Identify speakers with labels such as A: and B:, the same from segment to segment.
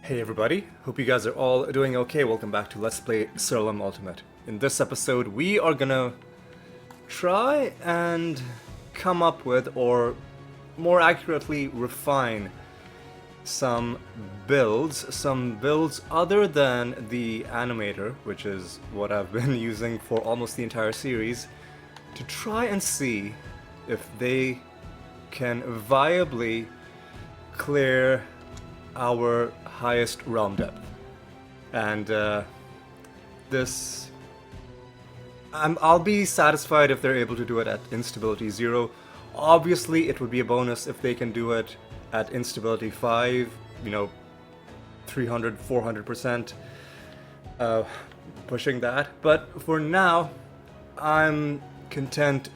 A: Hey everybody, hope you guys are all doing okay. Welcome back to Let's Play Siralim Ultimate. In this episode, we are gonna try and come up with, or more accurately, refine some builds other than the animator, which is what I've been using for almost the entire series, to try and see if they can viably clear our highest realm depth. And I'll be satisfied if they're able to do it at instability 0. Obviously, it would be a bonus if they can do it at instability 5, 300, 400%, pushing that. But for now, I'm content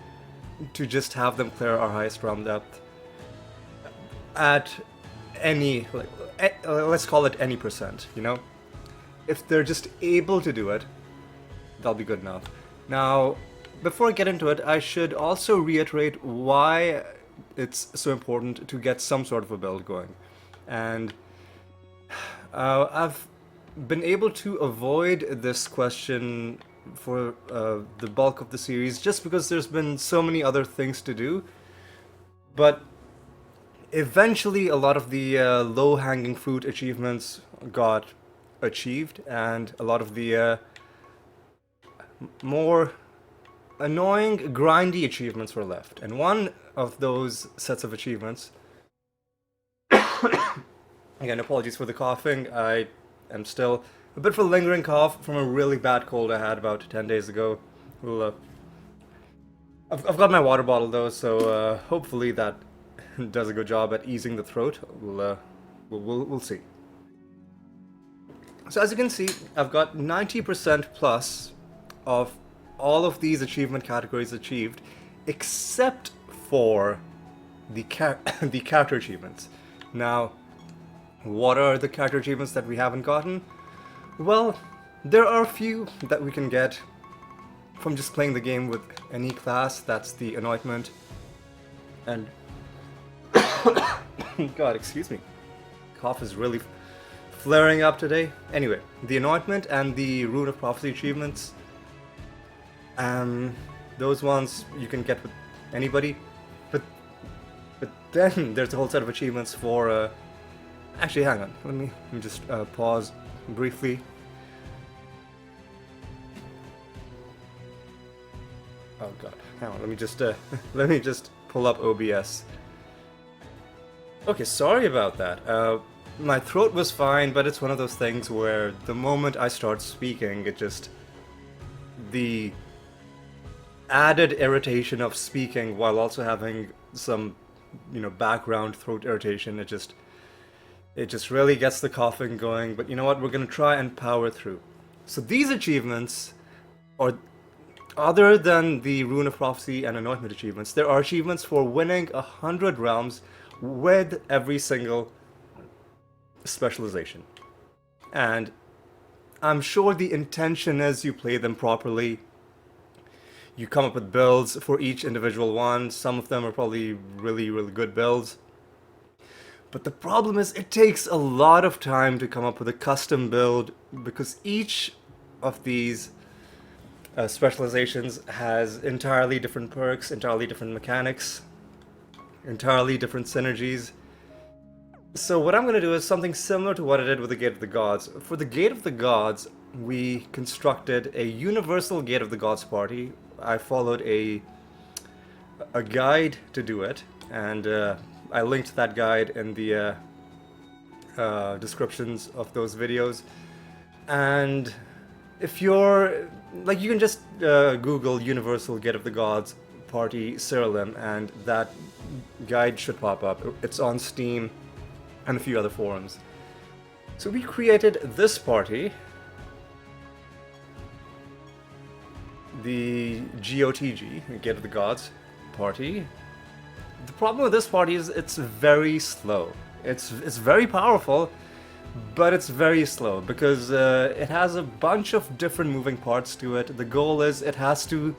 A: to just have them clear our highest realm depth at any, let's call it any percent, If they're just able to do it, that'll be good enough. Now, before I get into it, I should also reiterate why it's so important to get some sort of a build going. And I've been able to avoid this question for the bulk of the series just because there's been so many other things to do. But eventually, a lot of the low-hanging fruit achievements got achieved, and a lot of the more annoying, grindy achievements were left. And one of those sets of achievements... Again, apologies for the coughing. I am still a bit of a lingering cough from a really bad cold I had about 10 days ago. I've got my water bottle, though, so hopefully that does a good job at easing the throat. We'll see. So as you can see, I've got 90% plus of all of these achievement categories achieved, except for the character achievements. Now, what are the character achievements that we haven't gotten? Well, there are a few that we can get from just playing the game with any class. That's the anointment and God, excuse me. Cough is really flaring up today. Anyway, the anointment and the rune of prophecy achievements. Those ones you can get with anybody. But then there's a whole set of achievements for actually hang on. Let me just pause briefly. Oh god. Hang on, let me just pull up OBS. Okay, sorry about that. My throat was fine, but it's one of those things where the moment I start speaking, the added irritation of speaking while also having some, background throat irritation, it just really gets the coughing going. But you know what? We're gonna try and power through. So these achievements, or other than the Rune of Prophecy and Anointment achievements, there are achievements for winning 100 realms with every single specialization. And I'm sure the intention is you play them properly. You come up with builds for each individual one. Some of them are probably really, really good builds. But the problem is it takes a lot of time to come up with a custom build because each of these specializations has entirely different perks, entirely different mechanics, entirely different synergies. So what I'm going to do is something similar to what I did with the Gate of the Gods. For the Gate of the Gods, we constructed a universal Gate of the Gods party. I followed a guide to do it, and I linked that guide in the descriptions of those videos. And if you're you can just Google Universal Gate of the Gods party Siralim, and that guide should pop up. It's on Steam and a few other forums. So we created this party, the GOTG, Gate of the Gods party. The problem with this party is it's very slow. It's very powerful, but it's very slow because it has a bunch of different moving parts to it. The goal is it has to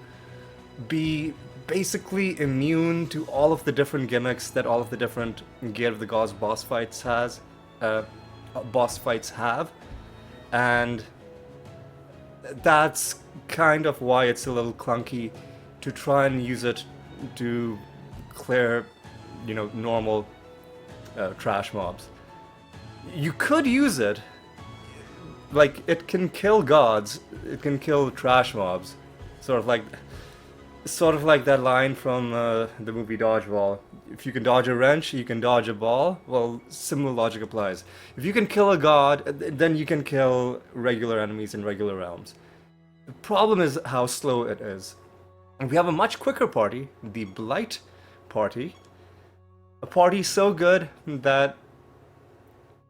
A: be basically immune to all of the different gimmicks that all of the different Gate of the Gods boss fights has. boss fights have, and that's kind of why it's a little clunky to try and use it to clear, normal trash mobs. You could use it, like, it can kill gods, it can kill trash mobs, sort of like that line from the movie Dodgeball. If you can dodge a wrench, you can dodge a ball. Well, similar logic applies. If you can kill a god, then you can kill regular enemies in regular realms. The problem is how slow it is. And we have a much quicker party, the Blight party. A party so good that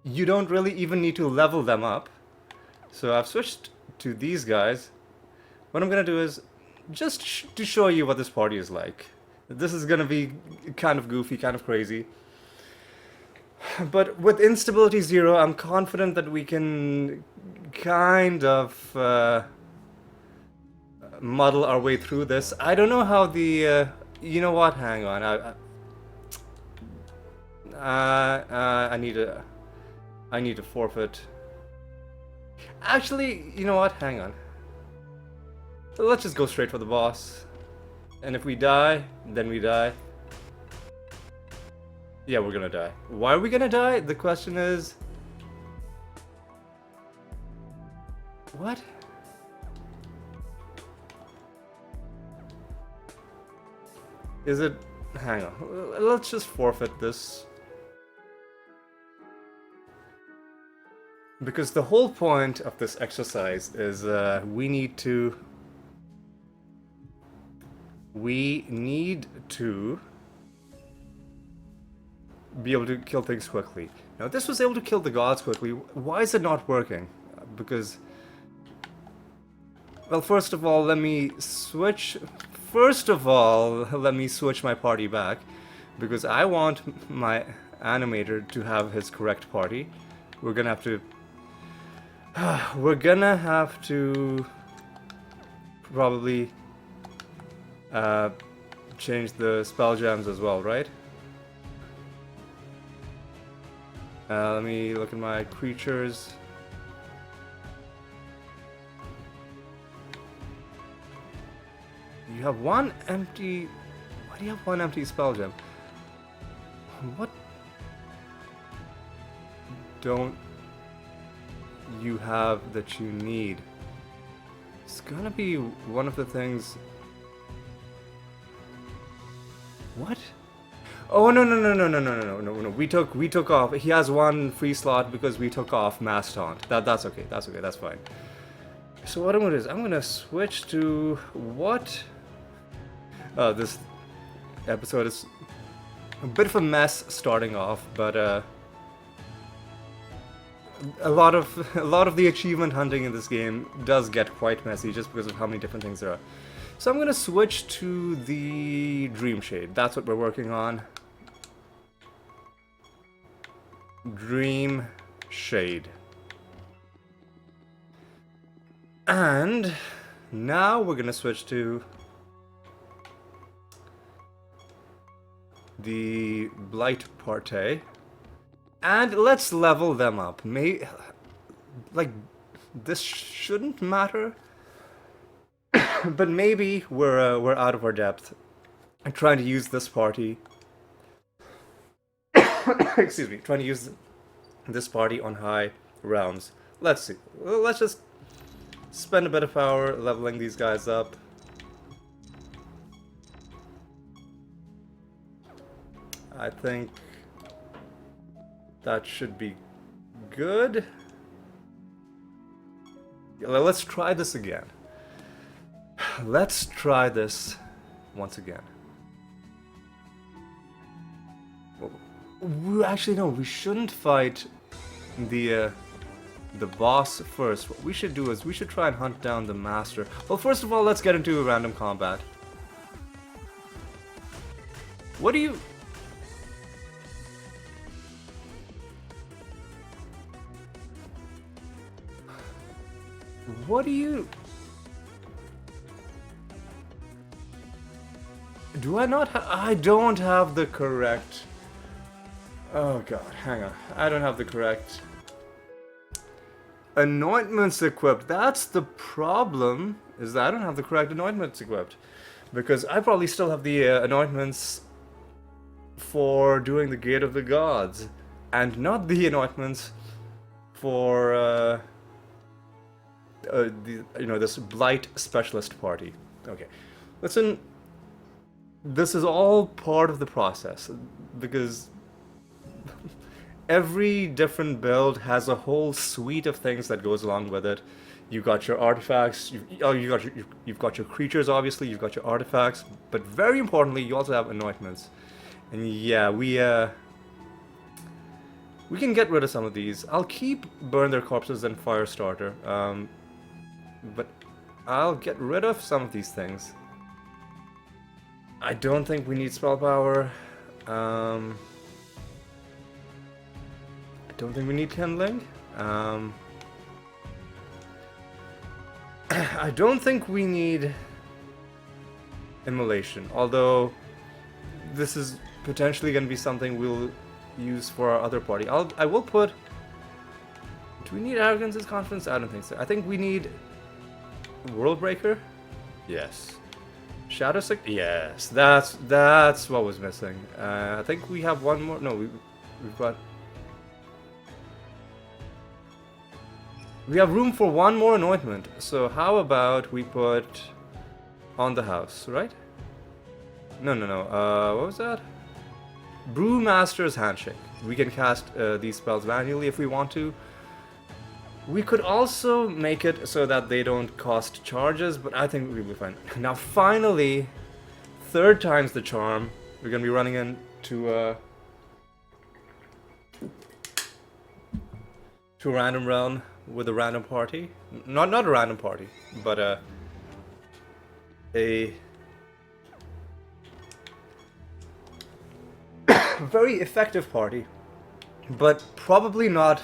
A: you don't really even need to level them up. So I've switched to these guys. What I'm gonna do is just to show you what this party is like. This is gonna be kind of goofy, kind of crazy. But with instability 0, I'm confident that we can kind of muddle our way through this. I don't know how the... you know what? Hang on. I need to forfeit. Actually, you know what? Hang on. So let's just go straight for the boss. And if we die, then we die. Yeah, we're gonna die. Why are we gonna die? The question is... What? Is it... Hang on. Let's just forfeit this. Because the whole point of this exercise is we need to be able to kill things quickly. Now, this was able to kill the gods quickly. Why is it not working? Because... Well, first of all, let me switch my party back. Because I want my animator to have his correct party. We're gonna have to... probably change the spell gems as well, right? Let me look at my creatures. You have one empty... Why do you have one empty spell gem? What don't you have that you need? It's gonna be one of the things... What? Oh, no. We took off. He has one free slot because we took off Mass Taunt. That's okay, that's fine. So what I'm gonna do is I'm gonna switch to what? This episode is a bit of a mess starting off, but a lot of the achievement hunting in this game does get quite messy just because of how many different things there are. So I'm gonna switch to the Dream Shade. That's what we're working on. Dream Shade. And now we're gonna switch to the Blight Party. And let's level them up. Like, this shouldn't matter. But maybe we're out of our depth. I'm trying to use this party. Excuse me. Trying to use this party on high rounds. Let's see. Well, let's just spend a bit of power leveling these guys up. I think that should be good. Let's try this again. Let's try this once again. Actually, no, we shouldn't fight the boss first. What we should do is we should try and hunt down the master. Well, first of all, let's get into a random combat. What do you... What do you... Do I not have... I don't have the correct... Oh god, hang on. I don't have the correct anointments equipped. That's the problem, is that I don't have the correct anointments equipped. Because I probably still have the anointments for doing the Gate of the Gods, and not the anointments for this blight specialist party. Okay, listen. This is all part of the process because every different build has a whole suite of things that goes along with it. You've got your artifacts, you've got your creatures, obviously, you've got your artifacts, but very importantly, you also have anointments. And yeah, we can get rid of some of these. I'll keep Burn Their Corpses and Firestarter, but I'll get rid of some of these things. I don't think we need spell power. I don't think we need kindling. I don't think we need immolation, although this is potentially going to be something we'll use for our other party. I will put... Do we need arrogance as confidence? I don't think so. I think we need Worldbreaker. Yes. Shadow Sick. Yes, that's what was missing. I think we have one more. No, we've got. We have room for one more anointment. So how about we put on the house, right? No. What was that? Brewmaster's Handshake. We can cast these spells manually if we want to. We could also make it so that they don't cost charges, but I think we'll be fine. Now finally, third time's the charm. We're gonna be running into a random realm with a random party. Not a random party, but a very effective party, but probably not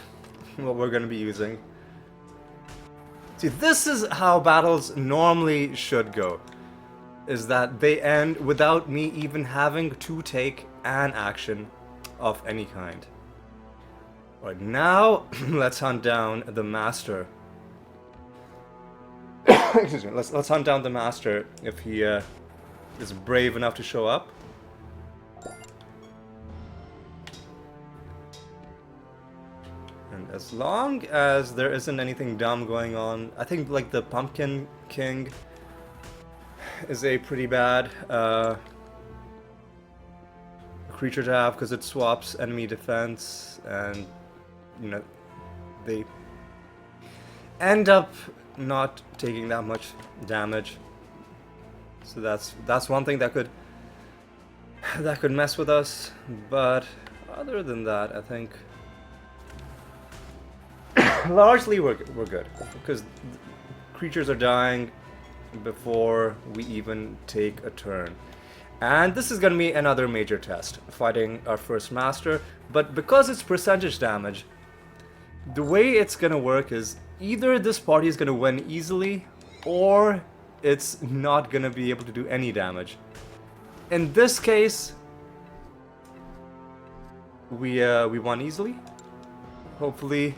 A: what we're going to be using. See, this is how battles normally should go, is that they end without me even having to take an action of any kind. Alright, now let's hunt down the master. Excuse me, let's hunt down the master if he is brave enough to show up. And as long as there isn't anything dumb going on, I think like the Pumpkin King is a pretty bad creature to have because it swaps enemy defense, and you know they end up not taking that much damage. So that's one thing that could mess with us. But other than that, I think largely we're good, because creatures are dying before we even take a turn. And this is going to be another major test, fighting our first master. But because it's percentage damage, the way it's going to work is either this party is going to win easily, or it's not going to be able to do any damage. In this case, we won easily. Hopefully.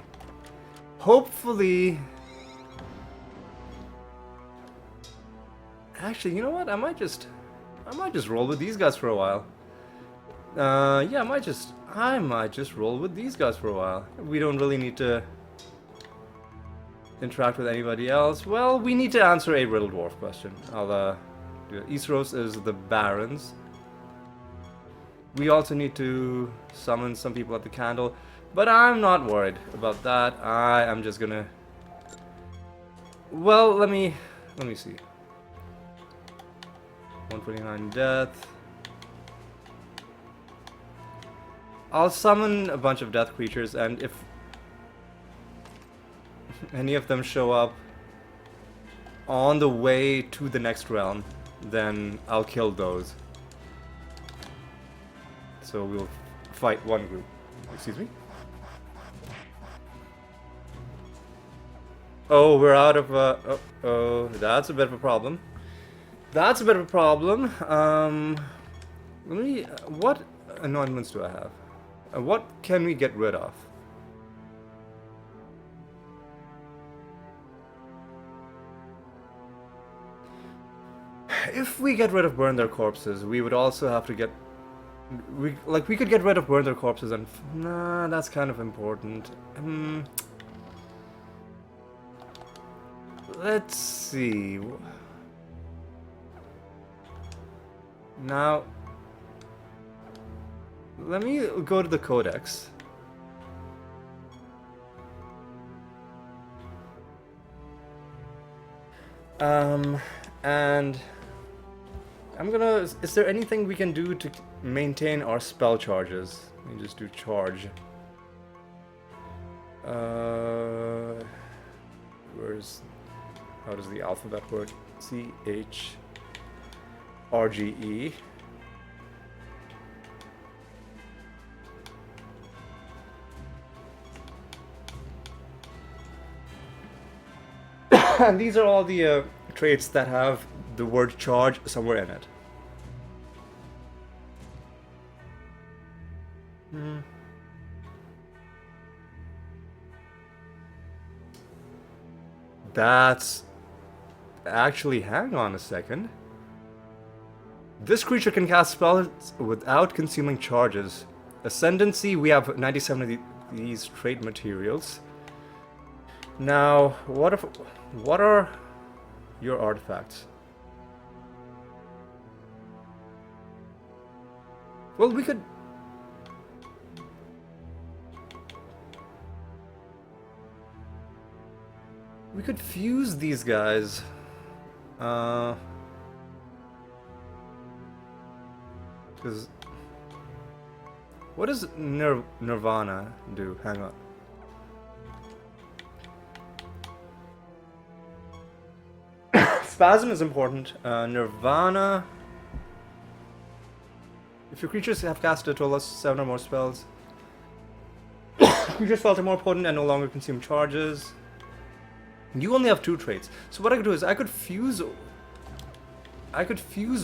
A: Actually, you know what? I might just roll with these guys for a while. Yeah, I might just roll with these guys for a while. We don't really need to interact with anybody else. Well, we need to answer a Riddle Dwarf question. I'll do it. Eastros is the Barons. We also need to summon some people at the candle, but I'm not worried about that. I am just gonna... Well, let me see. 129 death. I'll summon a bunch of death creatures, and if any of them show up on the way to the next realm, then I'll kill those. So we'll fight one group. Excuse me? Oh, we're out of oh, that's a bit of a problem. That's a bit of a problem. Let me... what anointments do I have? What can we get rid of? If we get rid of burn their corpses, we would also have to get... we could get rid of burn their corpses and... Nah, that's kind of important. Let's see... Now... Let me go to the codex. And I'm gonna... Is there anything we can do to maintain our spell charges? Let me just do charge. Where's... How does the alphabet work? C-H-R-G-E. And these are all the traits that have the word charge somewhere in it. That's... Actually, hang on a second. This creature can cast spells without consuming charges. Ascendancy, we have 97 of these trait materials. Now, what are your artifacts? Well, we could... We could fuse these guys. Because... What does Nirvana do? Hang on. Spasm is important. Nirvana... If your creatures have cast a total of 7 or more spells, creature spells are more potent and no longer consume charges. You only have 2 traits. So what I could do is I could fuse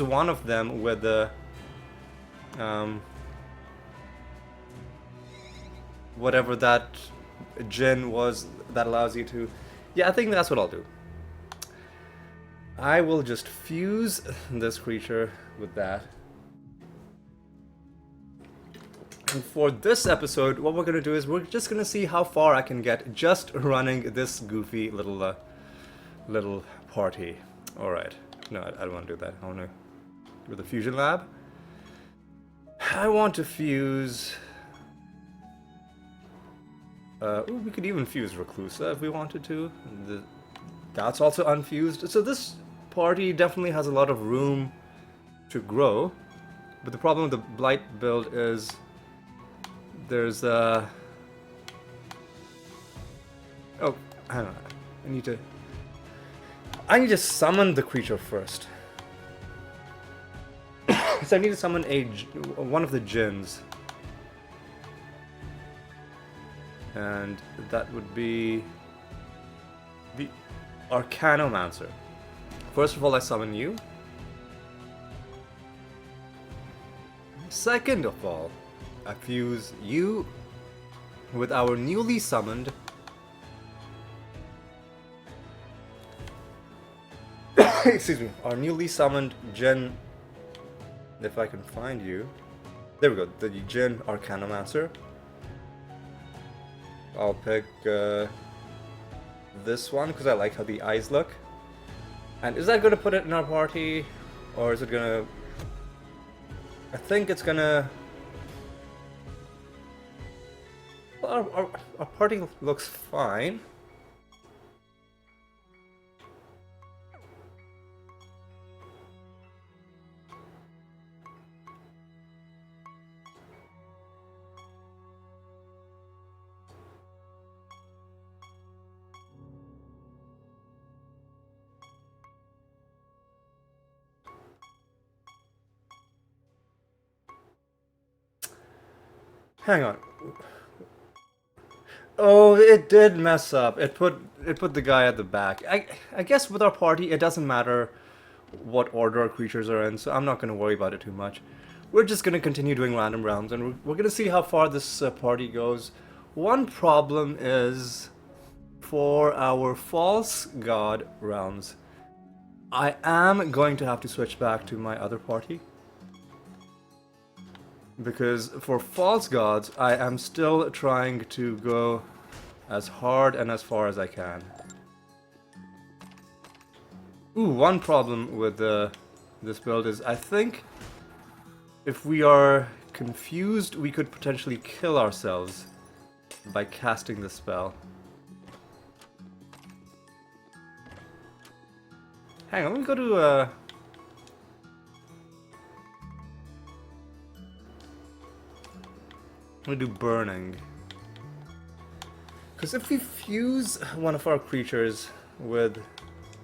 A: one of them with the whatever that djinn was that allows you to... Yeah, I think that's what I'll do. I will just fuse this creature with that. And for this episode, what we're going to do is we're just going to see how far I can get just running this goofy little little party. Alright. No, I don't want to do that. I want to... With the fusion lab. I want to fuse... ooh, we could even fuse Reclusa if we wanted to. That's also unfused. So this party definitely has a lot of room to grow. But the problem with the blight build is... There's oh, hang on. I need to summon the creature first. So I need to summon one of the djinns. And that would be the Arcanomancer. First of all, I summon you. Second of all, I fuse you with our newly summoned excuse me, our newly summoned djinn. If I can find you. There we go, the djinn Arcanomancer. I'll pick this one because I like how the eyes look. And is that going to put it in our party? Or is it going to... I think it's going to... Well, our party looks fine. Hang on. Oh, it did mess up. It put the guy at the back. I guess with our party, it doesn't matter what order our creatures are in, so I'm not going to worry about it too much. We're just going to continue doing random rounds, and we're going to see how far this party goes. One problem is for our false god rounds. I am going to have to switch back to my other party. Because for false gods, I am still trying to go as hard and as far as I can. Ooh, one problem with this build is I think if we are confused, we could potentially kill ourselves by casting the spell. Hang on, let me go to I'm gonna do burning. Because if we fuse one of our creatures with...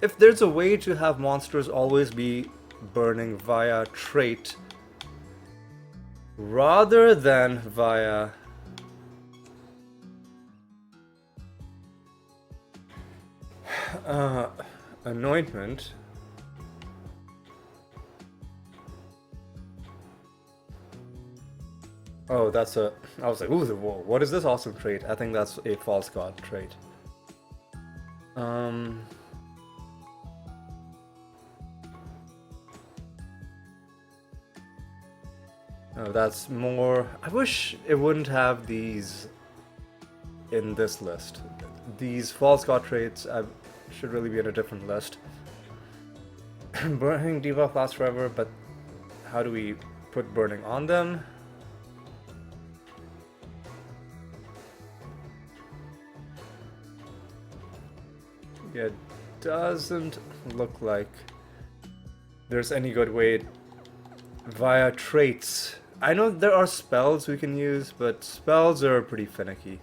A: If there's a way to have monsters always be burning via trait rather than via anointment, oh, that's a... I was like, ooh, whoa, what is this awesome trait? I think that's a false god trait. Oh, that's more... I wish it wouldn't have these in this list. These false god traits should really be in a different list. Burning debuff lasts forever, but how do we put burning on them? Yeah, it doesn't look like there's any good way via traits. I know there are spells we can use, but spells are pretty finicky.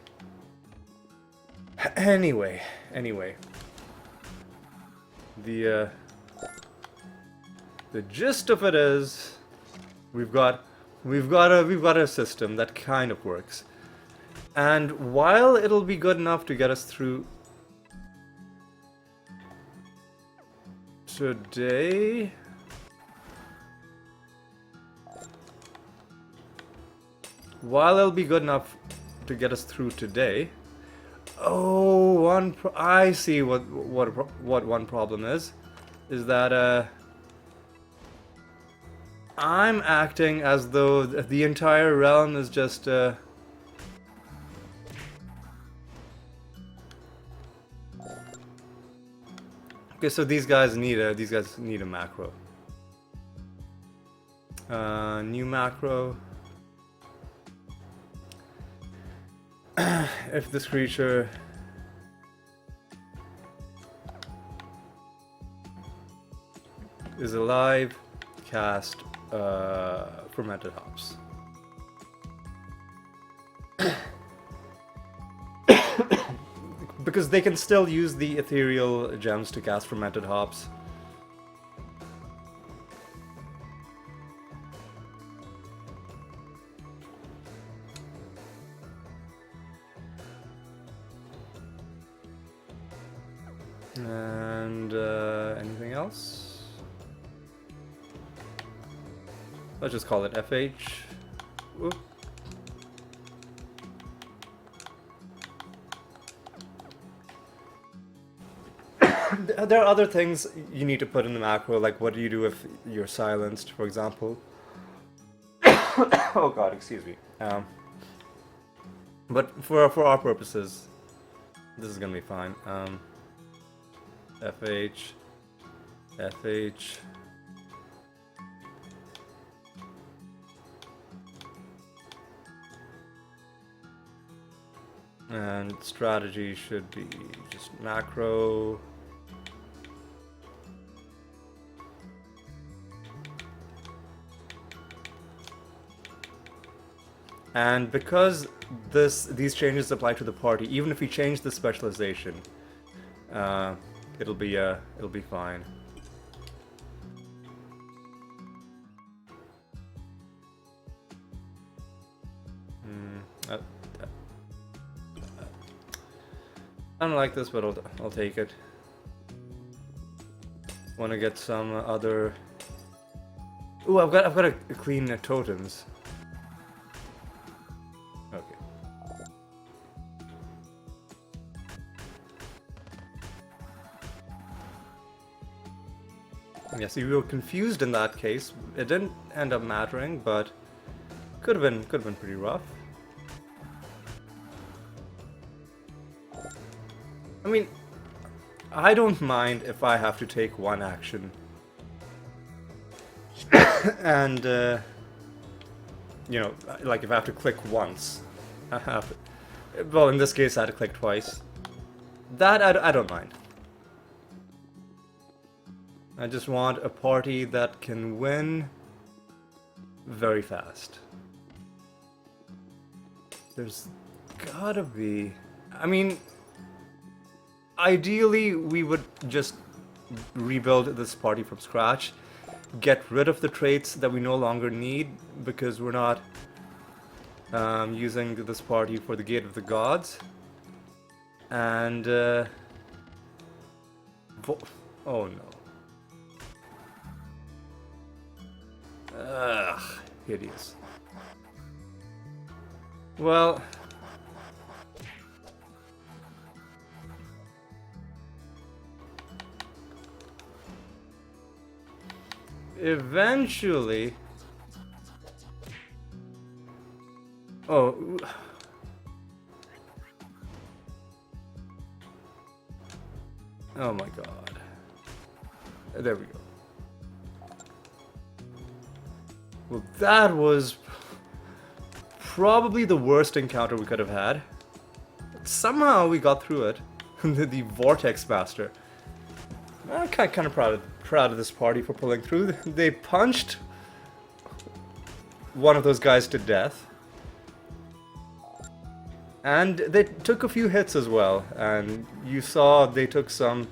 A: Anyway. The gist of it is we've got a system that kind of works. And while it'll be good enough to get us through today, oh, I see what one problem is that I'm acting as though the entire realm is just okay, so these guys need a macro. New macro. If this creature is alive, cast Fermented Hops. Because they can still use the ethereal gems to cast Fermented Hops. And anything else? Let's just call it FH. Oop. There are other things you need to put in the macro, like what do you do if you're silenced, for example. Oh god, excuse me. But for our purposes, this is gonna be fine. FH, FH. And strategy should be just macro. And because these changes apply to the party, even if we change the specialization, it'll be fine. I don't like this, but I'll take it. Want to get some other. Ooh, I've got to clean totems. Okay. Yeah, see, we were confused in that case. It didn't end up mattering, but could have been pretty rough. I mean, I don't mind if I have to take one action. And, you know, like if I have to click once. I have, well, in this case, I had to click twice. That I don't mind. I just want a party that can win very fast. There's gotta be... I mean, ideally we would just rebuild this party from scratch, get rid of the traits that we no longer need because we're not using this party for the Gate of the Gods. And oh no. Ugh, hideous. Well, eventually... Oh... Oh my god. There we go. Well, that was probably the worst encounter we could have had. Somehow we got through it. The Vortex Master. I'm kind of proud of this party for pulling through. They punched one of those guys to death. And they took a few hits as well. And you saw they took some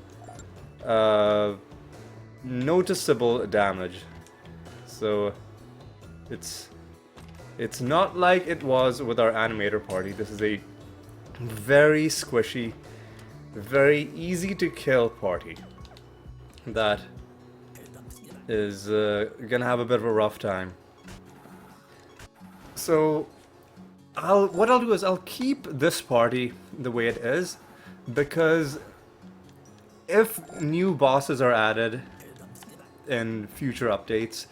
A: noticeable damage. So it's not like it was with our animator party. This is a very squishy, very easy to kill party that is gonna have a bit of a rough time. So what I'll do is I'll keep this party the way it is, because if new bosses are added in future updates,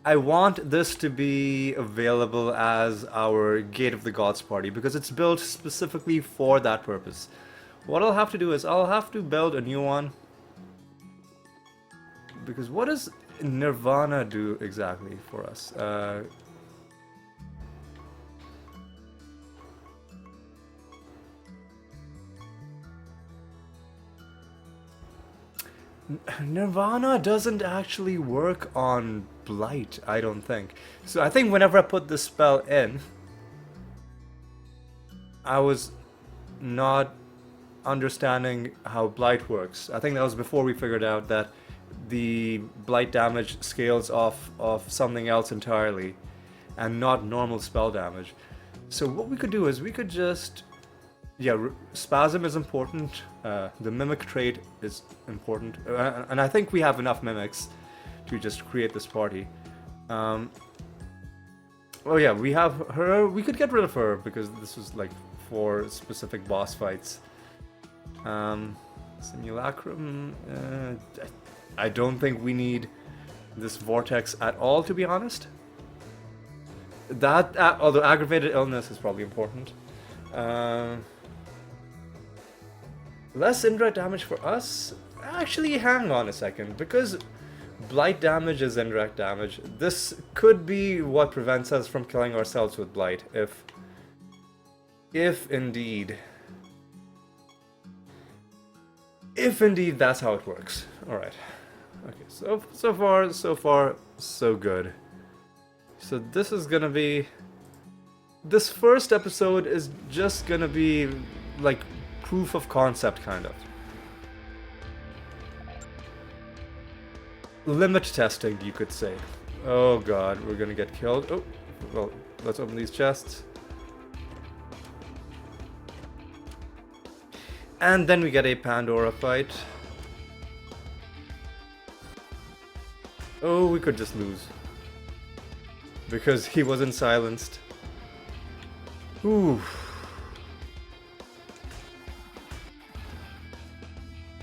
A: I want this to be available as our Gate of the Gods party, because it's built specifically for that purpose. What I'll have to do is I'll have to build a new one. Because what does Nirvana do exactly for us? Nirvana doesn't actually work on blight, I don't think. So I think whenever I put this spell in, I was not understanding how blight works. I think that was before we figured out that the blight damage scales off of something else entirely and not normal spell damage. So what we could do is we could just... Yeah, Spasm is important, the Mimic trait is important, and I think we have enough Mimics to just create this party. Oh yeah, we have her, we could get rid of her, because this was like for specific boss fights. Simulacrum, I don't think we need this Vortex at all, to be honest. That, although aggravated illness is probably important. Less indirect damage for us? Actually, hang on a second, because blight damage is indirect damage. This could be what prevents us from killing ourselves with blight, if indeed that's how it works. Alright. Okay, so far, so good. So this is gonna be... This first episode is just gonna be, like, proof of concept, kind of. Limit testing, you could say. Oh god, we're gonna get killed. Oh, well, let's open these chests. And then we get a Pandora fight. Oh, we could just lose. Because he wasn't silenced. Ooh.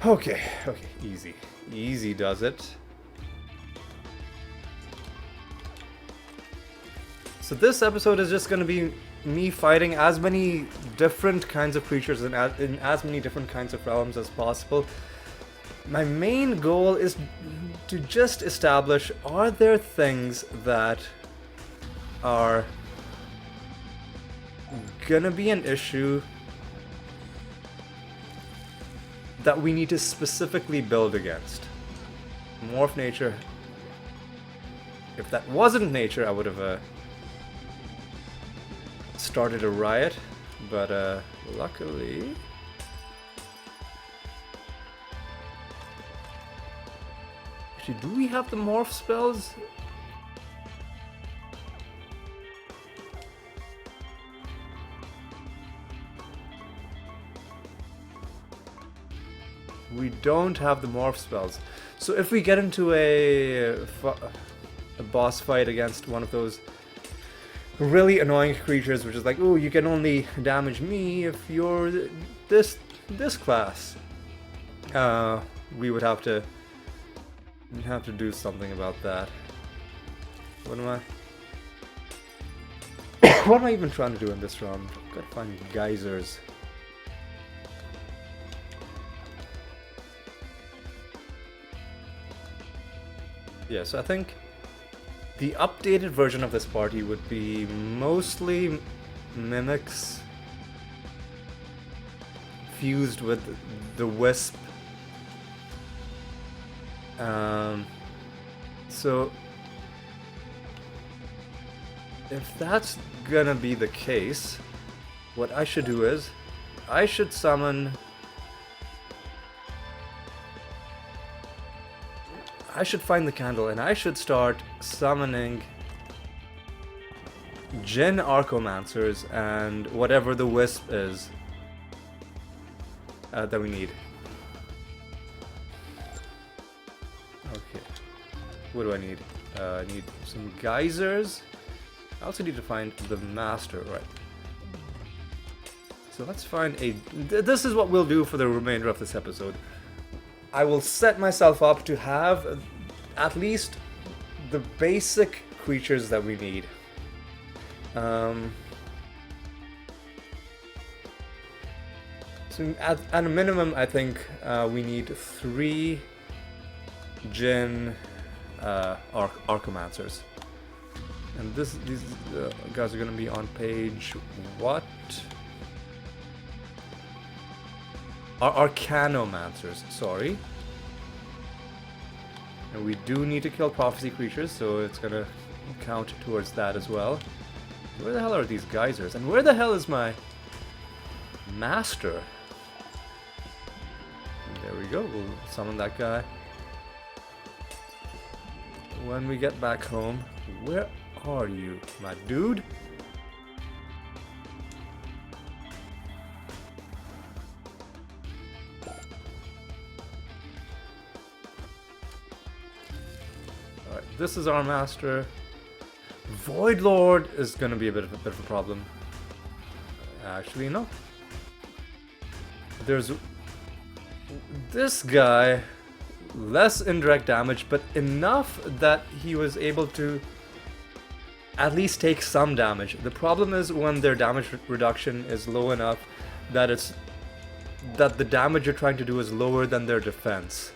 A: Okay, easy. Easy does it. So this episode is just gonna be me fighting as many different kinds of creatures in as many different kinds of realms as possible. My main goal is to just establish, are there things that are gonna be an issue that we need to specifically build against? Morph nature. If that wasn't nature, I would have started a riot, but luckily... Actually, do we have the morph spells? We don't have the morph spells. So if we get into a boss fight against one of those really annoying creatures, which is like, oh, you can only damage me if you're this class, we would have to do something about that. What am I even trying to do in this round? Gotta find geysers. Yeah, so I think the updated version of this party would be mostly mimics fused with the wisp. So if that's gonna be the case, what I should do is I should summon... I should find the candle and I should start summoning Jinn Archomancers and whatever the wisp is that we need. Okay. What do I need? I need some geysers. I also need to find the master, right? So let's find a... This is what we'll do for the remainder of this episode. I will set myself up to have at least the basic creatures that we need. So at a minimum, I think we need 3 Jinn Archomancers. And these guys are going to be on page what? Arcanomancers, sorry. And we do need to kill prophecy creatures, so it's going to count towards that as well. Where the hell are these geysers? And where the hell is my master? There we go, we'll summon that guy. When we get back home, where are you, my dude? Alright, this is our master. Void Lord is gonna be a bit of a problem. Actually, no. There's this guy, less indirect damage, but enough that he was able to at least take some damage. The problem is when their damage reduction is low enough that the damage you're trying to do is lower than their defense.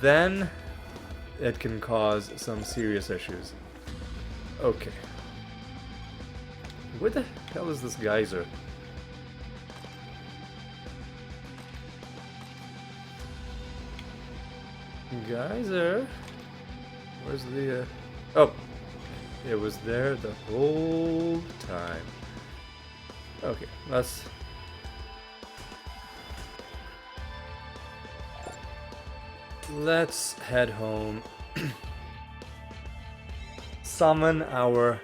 A: Then it can cause some serious issues. Okay. Where the hell is this geyser? Geyser? Where's the... Oh! It was there the whole time. Okay, let's head home. Summon our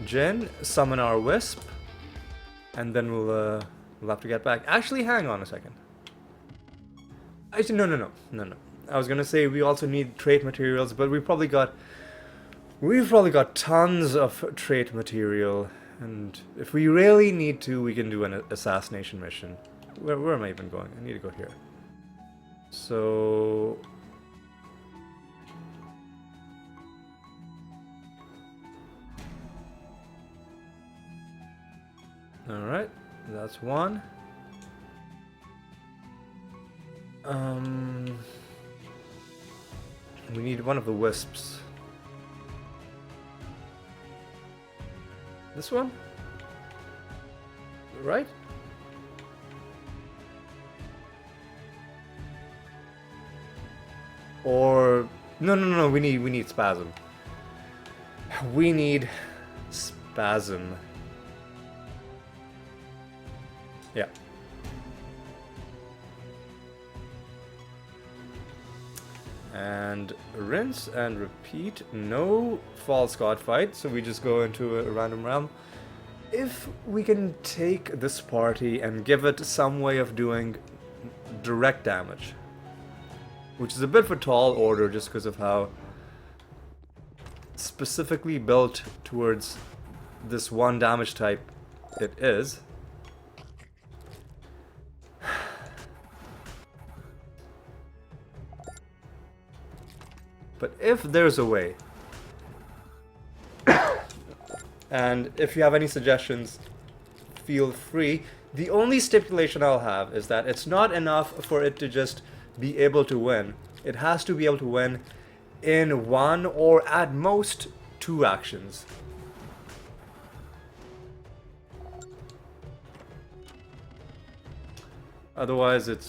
A: Jinn, summon our wisp, and then we'll have to get back. Actually, hang on a second. Actually, no. I was gonna say we also need trait materials, but we've probably got tons of trait material, and if we really need to, we can do an assassination mission. Where am I even going? I need to go here. So Alright, that's one. We need one of the wisps. This one? Right? Or no, we need spasm. We need spasm. Yeah. And rinse and repeat. No false god fight, so we just go into a random realm. If we can take this party and give it some way of doing direct damage, which is a bit of a tall order just because of how specifically built towards this one damage type it is. But if there's a way, and if you have any suggestions, feel free. The only stipulation I'll have is that it's not enough for it to just be able to win. It has to be able to win in one or at most two actions. Otherwise, it's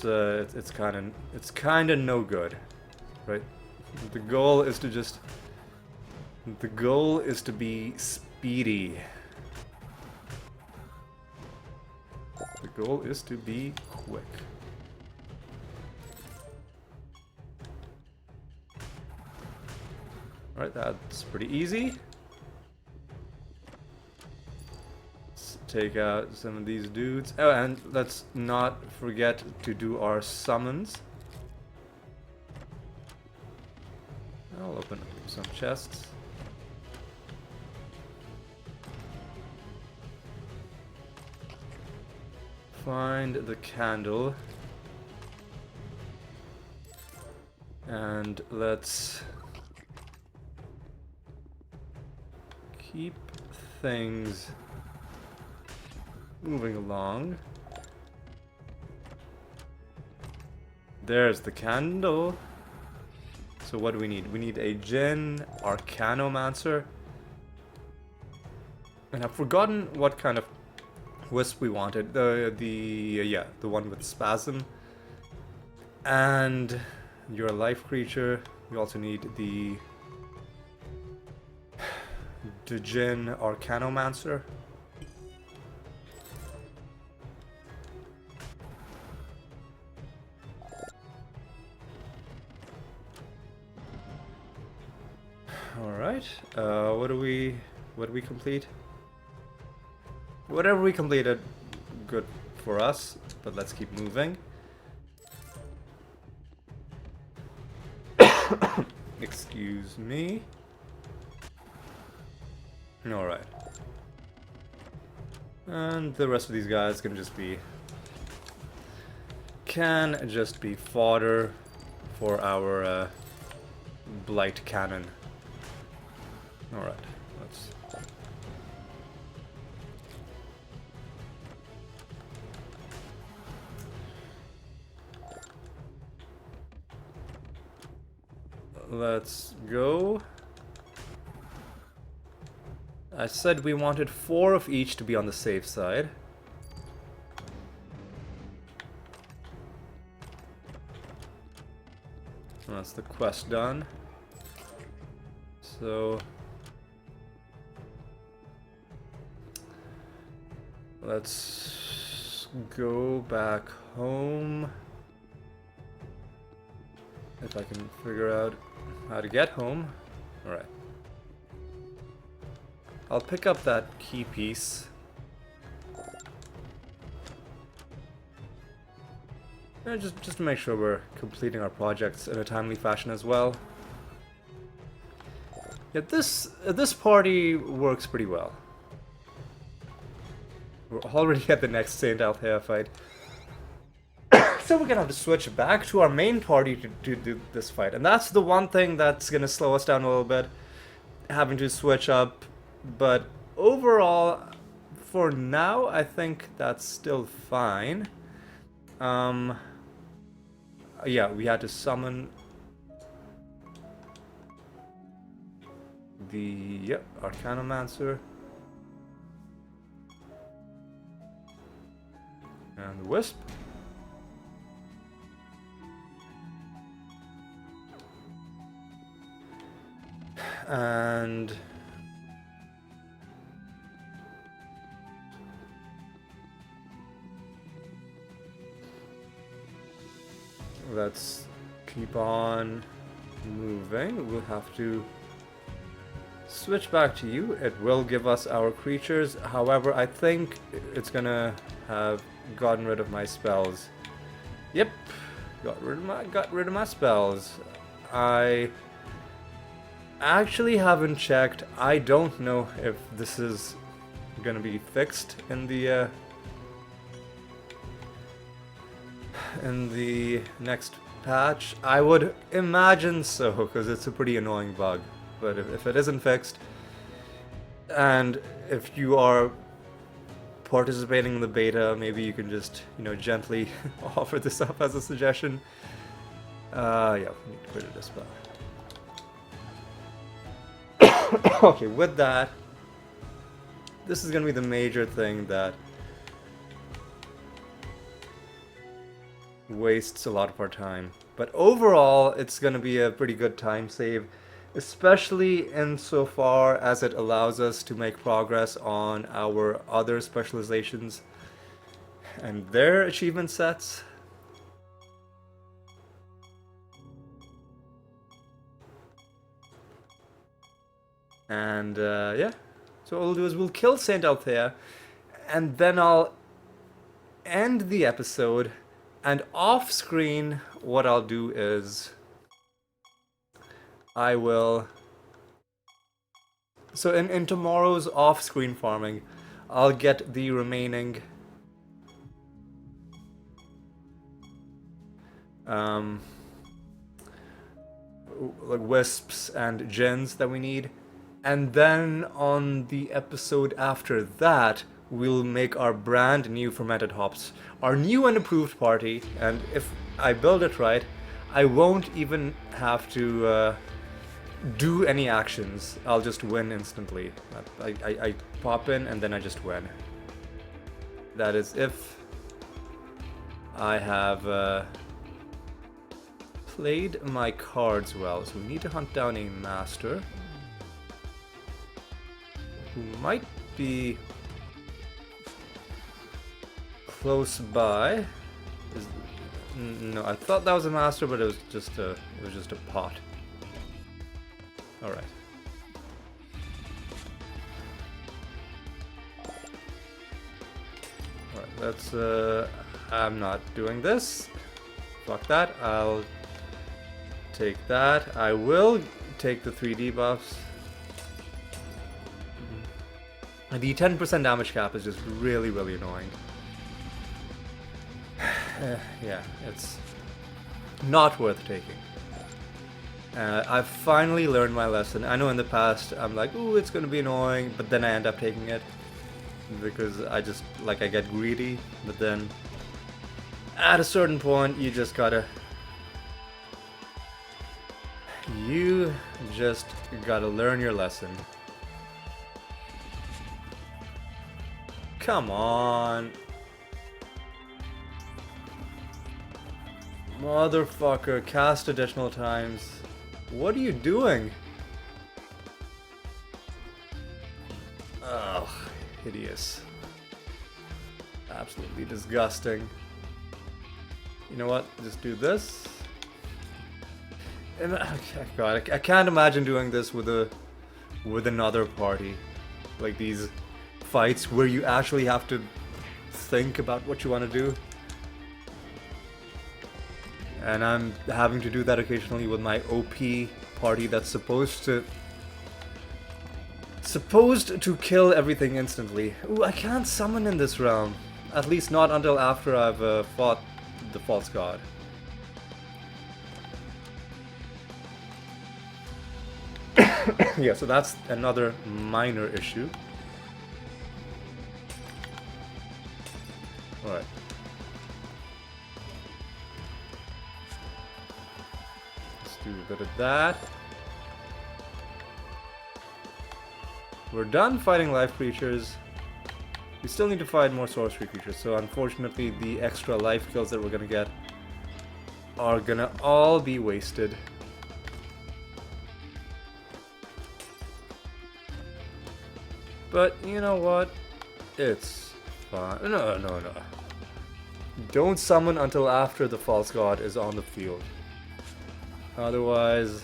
A: kind of no good, right? The goal is to be speedy. The goal is to be quick. Alright, that's pretty easy. Let's take out some of these dudes. Oh, and let's not forget to do our summons. I'll open up some chests. Find the candle. And let's keep things moving along. There's the candle. So what do we need? We need a Jinn Arcanomancer. And I've forgotten what kind of wisp we wanted. The one with spasm. And your life creature. We also need the Jinn Arcanomancer. Alright, what do we complete? Whatever we completed, good for us, but let's keep moving. Excuse me. Alright. And the rest of these guys can just be fodder for our blight cannon. Alright, let's go. I said we wanted 4 of each to be on the safe side. That's the quest done. So let's go back home. If I can figure out how to get home. Alright. I'll pick up that key piece. And just to make sure we're completing our projects in a timely fashion as well. Yeah, this party works pretty well. We're already at the next Saint Althea fight. So we're gonna have to switch back to our main party to do this fight. And that's the one thing that's gonna slow us down a little bit. Having to switch up. But overall, for now, I think that's still fine. Yeah, we had to summon the Arcanomancer and the Wisp. And let's keep on moving. We'll have to switch back to you. It will give us our creatures. However, I think it's gonna have gotten rid of my spells. Yep, got rid of my spells. I actually haven't checked. I don't know if this is gonna be fixed in the next patch. I would imagine so, because it's a pretty annoying bug. But if it isn't fixed, and if you are participating in the beta, maybe you can just, gently offer this up as a suggestion. Yeah, we need to quit it as well. Okay, with that, this is gonna be the major thing that wastes a lot of our time. But overall, it's gonna be a pretty good time save, especially insofar as it allows us to make progress on our other specializations and their achievement sets. And yeah, so what we'll do is we'll kill Saint Althea, and then I'll end the episode, and off screen what I'll do is I will, so in tomorrow's off-screen farming, I'll get the remaining like wisps and gins that we need, and then on the episode after that we'll make our brand new Fermented Hops, our new and improved party. And if I build it right, I won't even have to do any actions. I'll just win instantly. I pop in and then I just win. That is if I have played my cards well. So we need to hunt down a master who might be close by. No, I thought that was a master, but it was just a pot. All right. All right. Let's. I'm not doing this. Fuck that. I'll take that. I will take the 3 debuffs. The 10% damage cap is just really, really annoying. Yeah, it's not worth taking. I've finally learned my lesson. I know in the past I'm like, ooh, it's gonna be annoying, but then I end up taking it because I get greedy. But then at a certain point, you just gotta learn your lesson. Come on. Motherfucker, cast additional times. What are you doing? Ugh, hideous. Absolutely disgusting. You know what? Just do this. And, God, I can't imagine doing this with another party. Like these fights where you actually have to think about what you want to do. And I'm having to do that occasionally with my OP party that's supposed to kill everything instantly. Ooh, I can't summon in this realm. At least not until after I've fought the false god. Yeah, so that's another minor issue. Alright. Let's do a bit of that. We're done fighting life creatures. We still need to fight more sorcery creatures, so unfortunately the extra life kills that we're gonna get are gonna all be wasted. But you know what? It's fine. No. Don't summon until after the false god is on the field. Otherwise,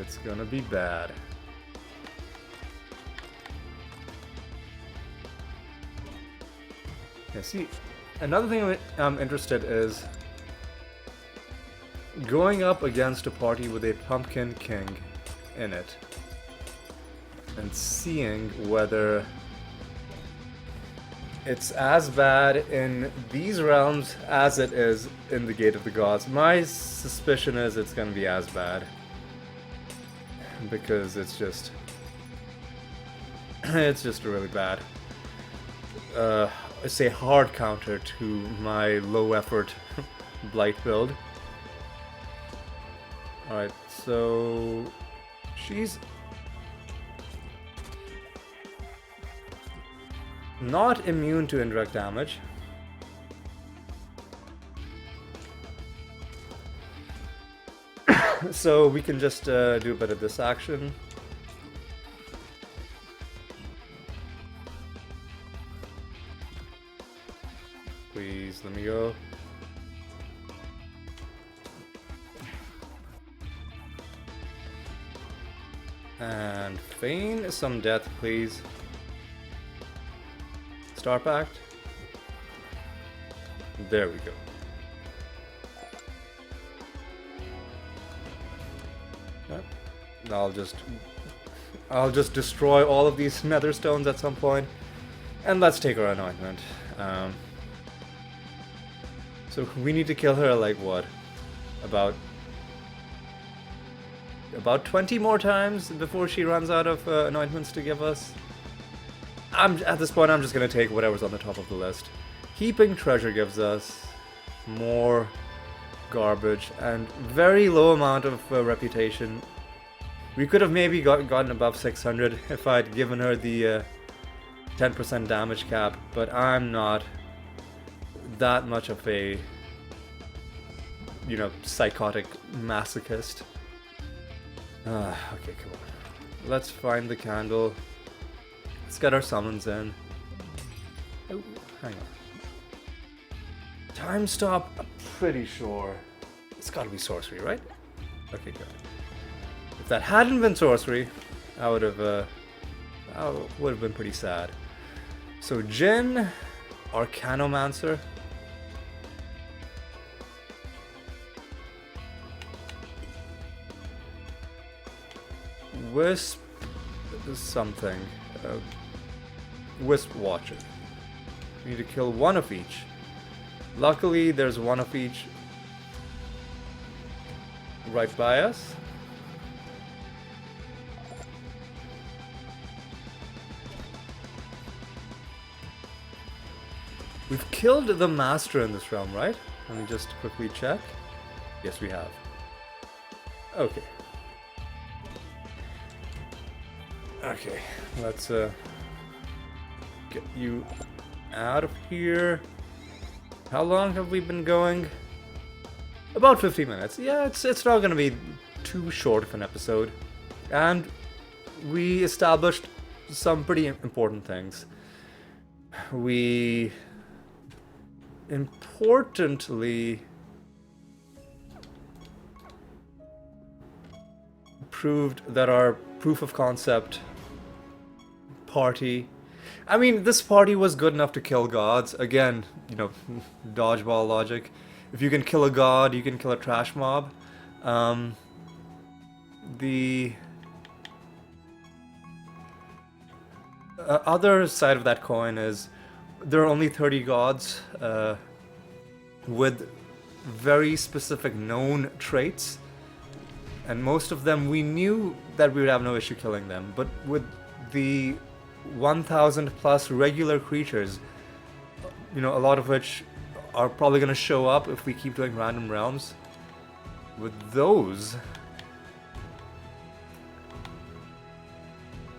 A: it's gonna be bad. Yeah, see, another thing I'm interested is going up against a party with a Pumpkin King in it and seeing whether it's as bad in these realms as it is in the Gate of the Gods. My suspicion is it's gonna be as bad, because it's just really bad. It's a hard counter to my low effort blight build. Alright, so she's not immune to indirect damage. So we can just do a bit of this action. Please, let me go. And feign some death, please. Star Pact. There we go. I'll just destroy all of these nether stones at some point, and let's take her anointment. So we need to kill her like what? About 20 more times before she runs out of anointments to give us. At this point, I'm just gonna take whatever's on the top of the list. Heaping Treasure gives us more garbage and very low amount of reputation. We could have maybe gotten above 600 if I'd given her the 10% damage cap, but I'm not that much of a, you know, psychotic masochist. Okay, come on. Let's find the candle. Let's get our summons in. Oh, hang on. Time stop, I'm pretty sure. It's gotta be sorcery, right? Okay, good. If that hadn't been sorcery, I would have been pretty sad. So Jinn, Arcanomancer. Wisp something. Wisp Watcher. We need to kill one of each. Luckily, there's one of each right by us. We've killed the master in this realm, right? Let me just quickly check. Yes, we have. Okay. Okay, let's get you out of here. How long have we been going? About 50 minutes. Yeah, it's not gonna be too short of an episode. And we established some pretty important things. We importantly proved that our proof of concept party, I mean, this party was good enough to kill gods. Again, you know, dodgeball logic. If you can kill a god, you can kill a trash mob. The other side of that coin is there are only 30 gods with very specific known traits, and most of them we knew that we would have no issue killing them, but with the 1,000 plus regular creatures, you know, a lot of which are probably going to show up if we keep doing random realms. With those,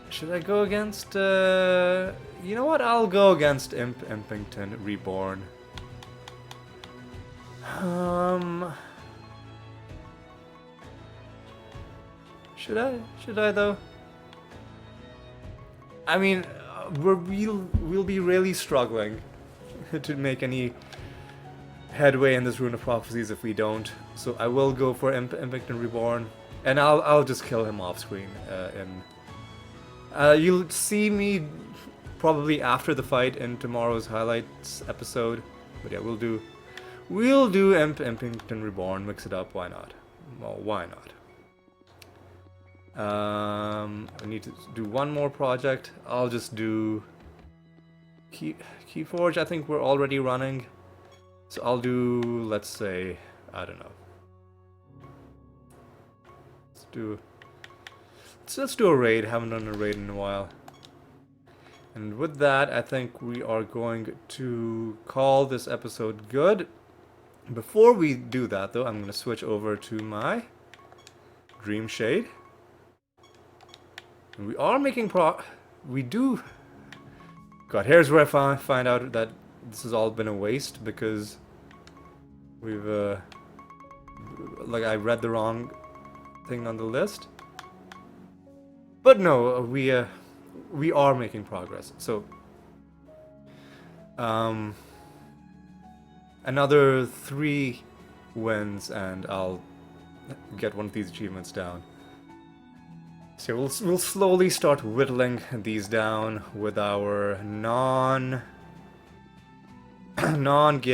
A: should I go against, you know what, I'll go against Impington Reborn. Should I though? I mean, we'll be really struggling to make any headway in this Rune of Prophecies if we don't. So I will go for Impington Reborn, and I'll just kill him off screen. You'll see me probably after the fight in tomorrow's highlights episode. But yeah, we'll do Impington Reborn. Mix it up. Why not? Well, why not? I need to do one more project. I'll just do Keyforge. I think we're already running, so I'll do, let's say, I don't know. Let's do a raid. Haven't done a raid in a while. And with that, I think we are going to call this episode good. Before we do that, though, I'm going to switch over to my Dream Shade. And we are making we do. God, here's where I find out that this has all been a waste, because we've like, I read the wrong thing on the list. But no, we are making progress. So another 3 wins and I'll get one of these achievements down. So we'll slowly start whittling these down with our non-Gate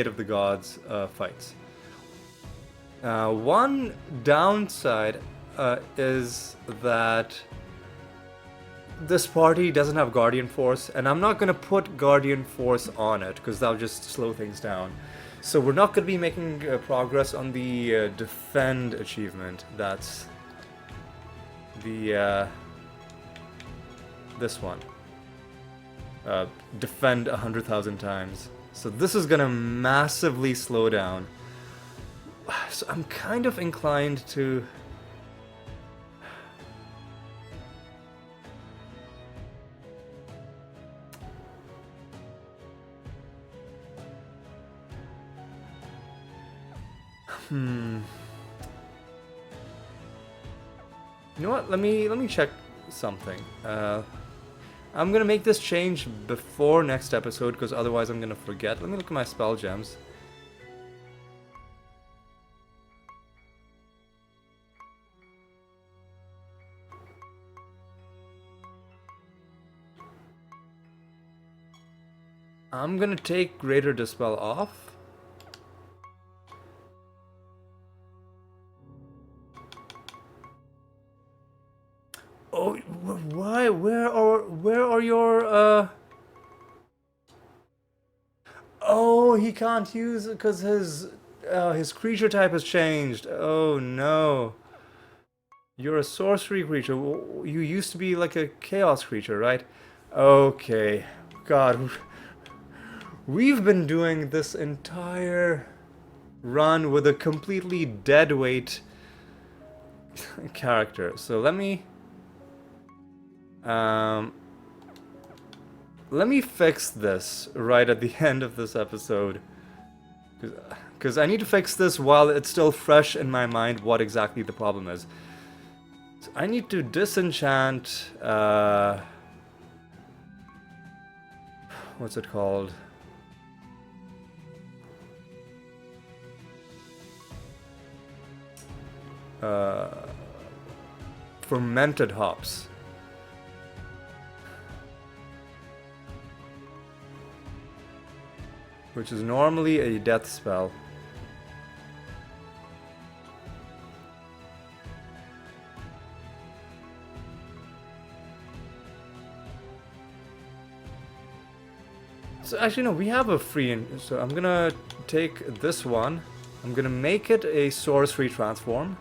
A: of the Gods fights. One downside is that this party doesn't have Guardian Force, and I'm not going to put Guardian Force on it because that'll just slow things down. So we're not going to be making progress on the Defend achievement. That's the this one. Defend 100,000 times. So this is gonna massively slow down. So I'm kind of inclined to You know what? Let me check something. I'm gonna make this change before next episode because otherwise I'm gonna forget. Let me look at my spell gems. I'm gonna take Greater Dispel off. Oh, why? Where are your Oh, he can't use it because his creature type has changed. Oh no. You're a sorcery creature. You used to be like a chaos creature, right? Okay. God. We've been doing this entire run with a completely deadweight character. So let me fix this right at the end of this episode. Because I need to fix this while it's still fresh in my mind what exactly the problem is. So I need to disenchant... what's it called? Fermented Hops. Which is normally a death spell. So actually no, we have a free, so I'm gonna take this one. I'm gonna make it a sorcery transform.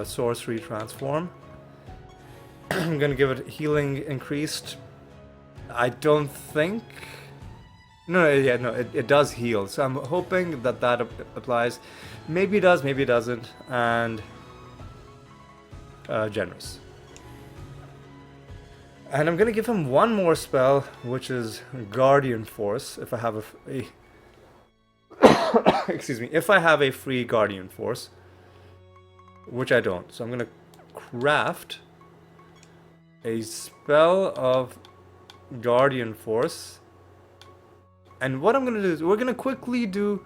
A: sorcery transform. I'm gonna give it healing increased. I don't think. No, yeah, no, it does heal. So I'm hoping that that applies. Maybe it does, maybe it doesn't. And generous. And I'm gonna give him one more spell, which is Guardian Force. If I have a excuse me, if I have a free Guardian Force, which I don't. So I'm gonna craft a spell of Guardian Force. And what I'm gonna do is we're gonna quickly do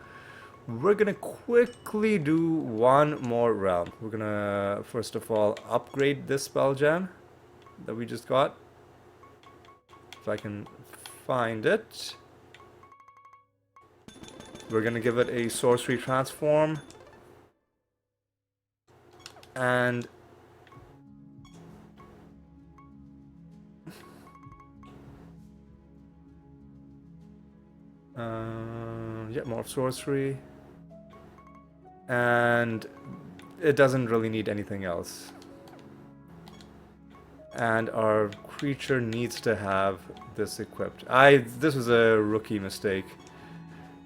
A: one more realm. We're gonna first of all upgrade this spell gem that we just got. If I can find it. We're gonna give it a sorcery transform. And yeah, more sorcery. And it doesn't really need anything else. And our creature needs to have this equipped. This was a rookie mistake.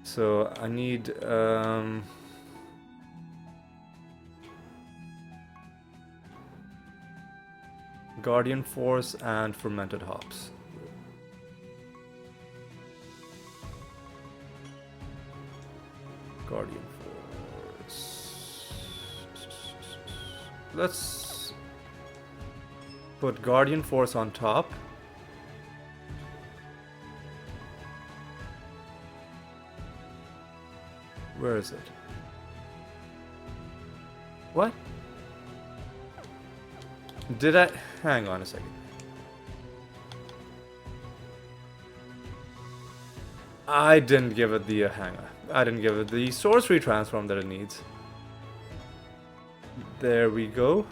A: So I need Guardian Force and Fermented Hops. Guardian Force. Let's put Guardian Force on top. Where is it? What? Did I? Hang on a second. I didn't give it the I didn't give it the sorcery transform that it needs. There we go.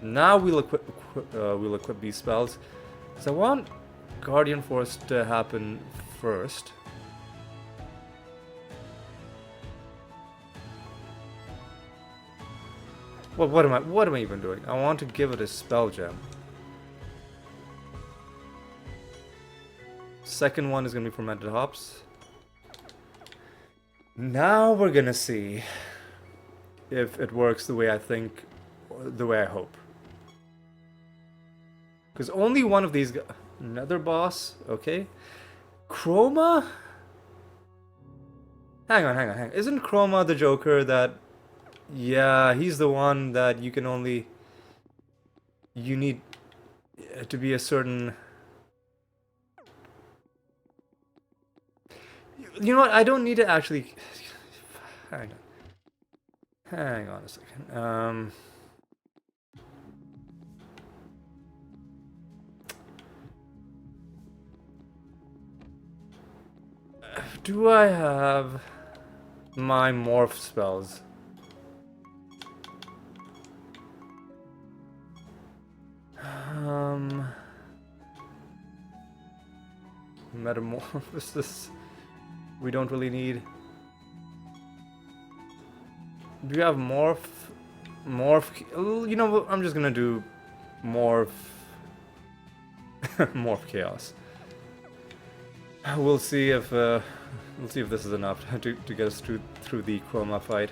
A: Now we'll equip these spells. So I want Guardian Force to happen first. What am I even doing? I want to give it a spell gem. Second one is gonna be Fermented Hops. Now we're gonna see if it works the way I think, or the way I hope. Because only one of these another boss, okay? Chroma? Hang on. Isn't Chroma the Joker that... Yeah, he's the one that you can only... You need to be a certain... You know what? I don't need to actually... Hang on a second. Do I have my morph spells? Metamorphosis. We don't really need. Do you have morph? You know what? I'm just gonna do morph. Morph chaos. We'll see if this is enough to get us through the Chroma fight.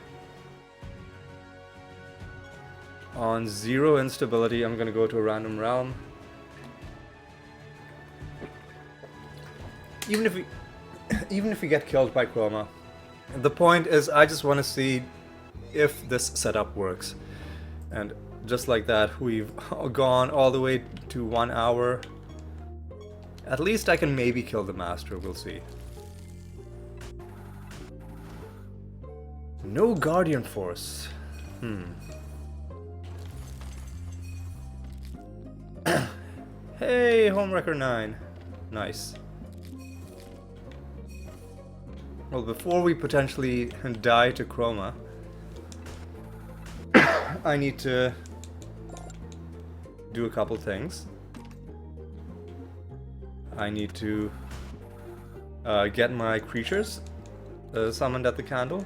A: On 0 instability, I'm gonna go to a random realm. Even if we get killed by Chroma, the point is I just want to see if this setup works. And just like that, we've gone all the way to 1 hour. At least I can maybe kill the master, we'll see. No Guardian Force. Hey, Homewrecker 9. Nice. Well, before we potentially die to Chroma, I need to do a couple things. I need to get my creatures summoned at the candle.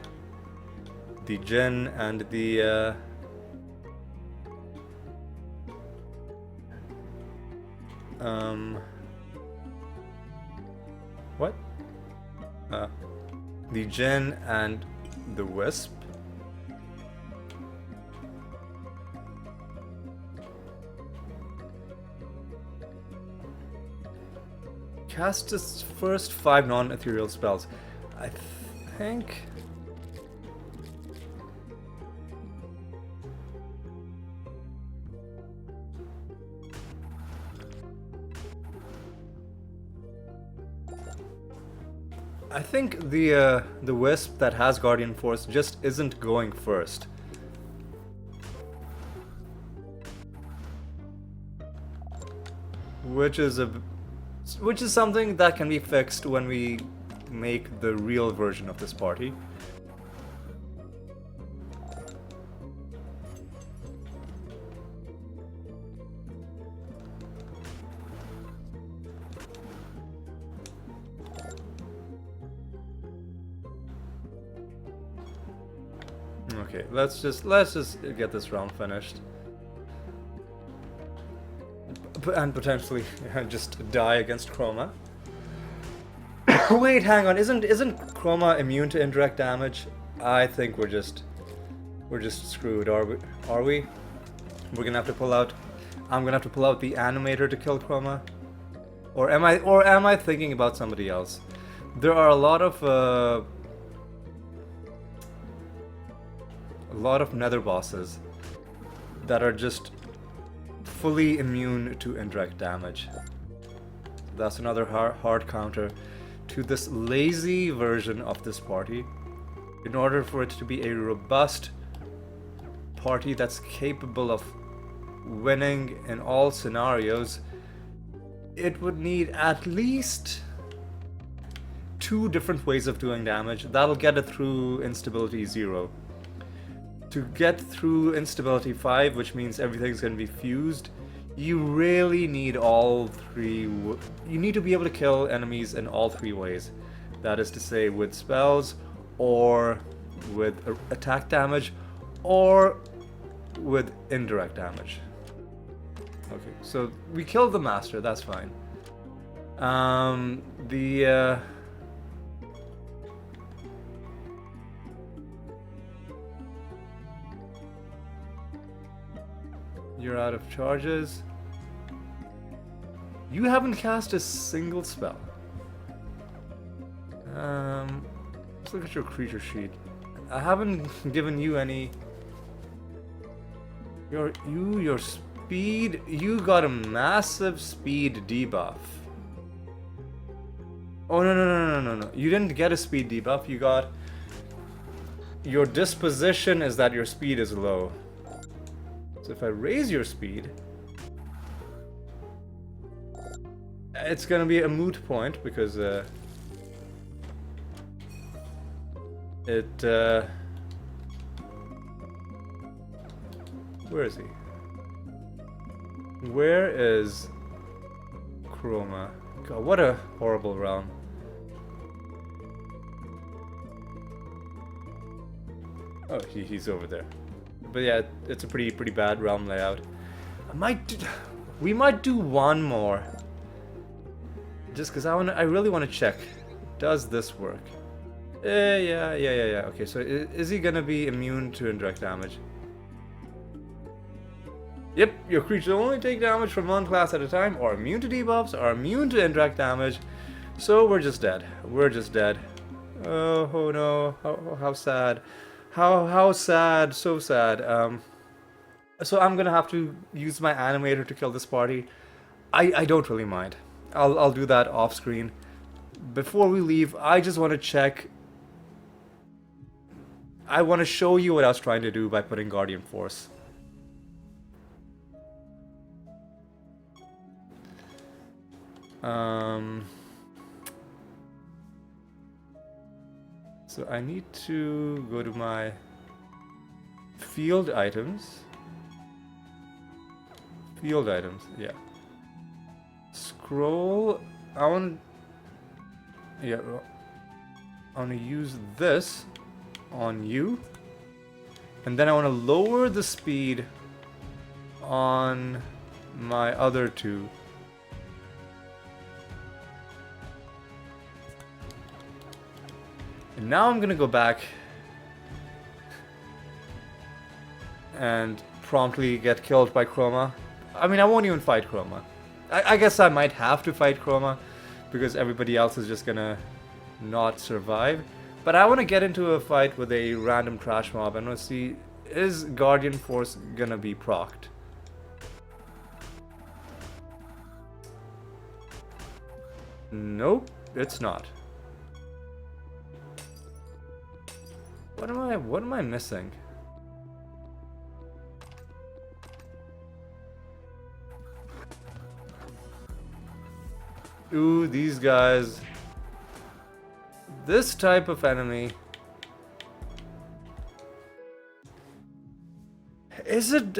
A: The Jinn and the What? The Jinn and the Wisp. Cast its first 5 non-ethereal spells. I think... I think the Wisp that has Guardian Force just isn't going first. Which is something that can be fixed when we make the real version of this party. Okay, let's just get this round finished. And potentially just die against Chroma. Wait, hang on. Isn't Chroma immune to indirect damage? I think we're just screwed. Are we? We're gonna have to pull out. I'm gonna have to pull out the animator to kill Chroma. Or am I thinking about somebody else? There are a lot of nether bosses that are just fully immune to indirect damage. That's another hard counter to this lazy version of this party. In order for it to be a robust party that's capable of winning in all scenarios, it would need at least 2 different ways of doing damage. That'll get it through instability 0. To get through instability 5, which means everything's going to be fused, you really need all 3. You need to be able to kill enemies in all 3 ways. That is to say, with spells, or with attack damage, or with indirect damage. Okay, so we killed the master, that's fine. You're out of charges. You haven't cast a single spell. Let's look at your creature sheet. I haven't given you any. Your speed. You got a massive speed debuff. Oh no! You didn't get a speed debuff. You got. Your disposition is that your speed is low. So if I raise your speed, it's gonna be a moot point because where is he? Where is Chroma? God, what a horrible realm. Oh, he's over there. But yeah, it's a pretty bad realm layout. We might do one more. Just because I really want to check. Does this work? Yeah. Okay, so is he gonna be immune to indirect damage? Yep, your creatures only take damage from one class at a time, are immune to debuffs, are immune to indirect damage. So we're just dead. Oh no, how sad. How sad, so sad. So I'm gonna have to use my animator to kill this party. I don't really mind. I'll do that off screen. Before we leave, I just want to check. I want to show you what I was trying to do by putting Guardian Force. So I need to go to my field items. Yeah. Scroll. I want to use this on you, and then I want to lower the speed on my other 2. And now I'm gonna go back and promptly get killed by Chroma. I mean, I won't even fight Chroma. I guess I might have to fight Chroma because everybody else is just gonna not survive. But I want to get into a fight with a random trash mob and let's see, is Guardian Force gonna be procced? Nope, it's not. What am I missing? Ooh, these guys. This type of enemy. Is it